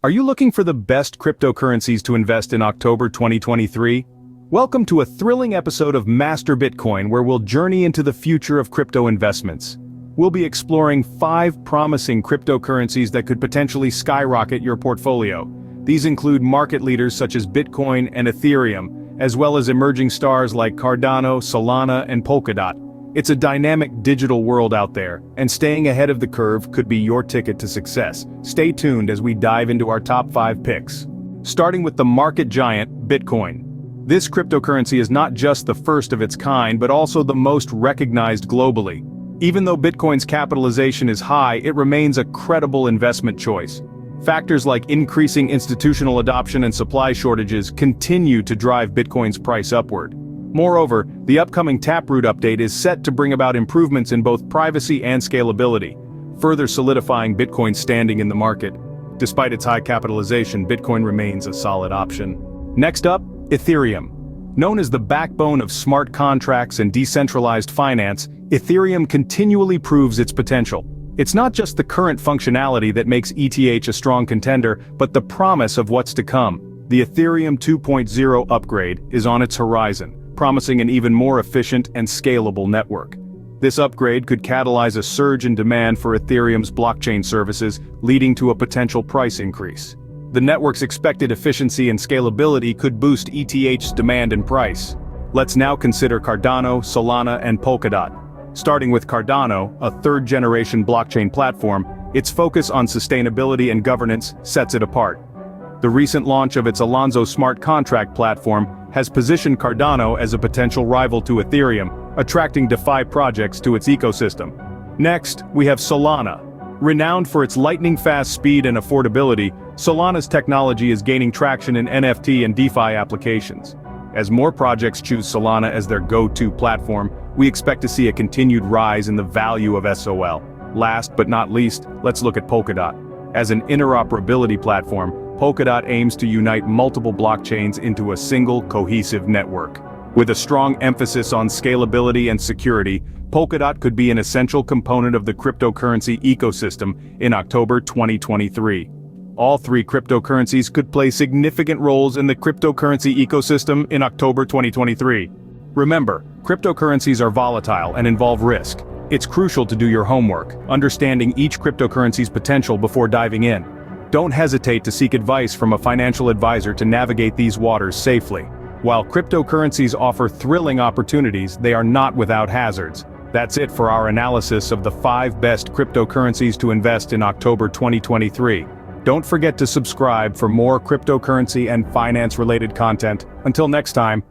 Are you looking for the best cryptocurrencies to invest in October 2023? Welcome to a thrilling episode of Master Bitcoin, where we'll journey into the future of crypto investments. We'll be exploring 5 promising cryptocurrencies that could potentially skyrocket your portfolio. These include market leaders such as Bitcoin and Ethereum, as well as emerging stars like Cardano, Solana, and Polkadot. It's a dynamic digital world out there, and staying ahead of the curve could be your ticket to success. Stay tuned as we dive into our top 5 picks. Starting with the market giant, Bitcoin. This cryptocurrency is not just the first of its kind, but also the most recognized globally. Even though Bitcoin's capitalization is high, it remains a credible investment choice. Factors like increasing institutional adoption and supply shortages continue to drive Bitcoin's price upward. Moreover, the upcoming Taproot update is set to bring about improvements in both privacy and scalability, further solidifying Bitcoin's standing in the market. Despite its high capitalization, Bitcoin remains a solid option. Next up, Ethereum. Known as the backbone of smart contracts and decentralized finance, Ethereum continually proves its potential. It's not just the current functionality that makes ETH a strong contender, but the promise of what's to come. The Ethereum 2.0 upgrade is on its horizon, promising an even more efficient and scalable network. This upgrade could catalyze a surge in demand for Ethereum's blockchain services, leading to a potential price increase. The network's expected efficiency and scalability could boost ETH's demand and price. Let's now consider Cardano, Solana, and Polkadot. Starting with Cardano, a third-generation blockchain platform, its focus on sustainability and governance sets it apart. The recent launch of its Alonzo smart contract platform has positioned Cardano as a potential rival to Ethereum, attracting DeFi projects to its ecosystem. Next, we have Solana. Renowned for its lightning-fast speed and affordability, Solana's technology is gaining traction in NFT and DeFi applications. As more projects choose Solana as their go-to platform, we expect to see a continued rise in the value of SOL. Last but not least, let's look at Polkadot. As an interoperability platform, Polkadot aims to unite multiple blockchains into a single, cohesive network. With a strong emphasis on scalability and security, Polkadot could be an essential component of the cryptocurrency ecosystem in October 2023. All 3 cryptocurrencies could play significant roles in the cryptocurrency ecosystem in October 2023. Remember, cryptocurrencies are volatile and involve risk. It's crucial to do your homework, understanding each cryptocurrency's potential before diving in. Don't hesitate to seek advice from a financial advisor to navigate these waters safely. While cryptocurrencies offer thrilling opportunities, they are not without hazards. That's it for our analysis of the 5 best cryptocurrencies to invest in October 2023. Don't forget to subscribe for more cryptocurrency and finance-related content. Until next time,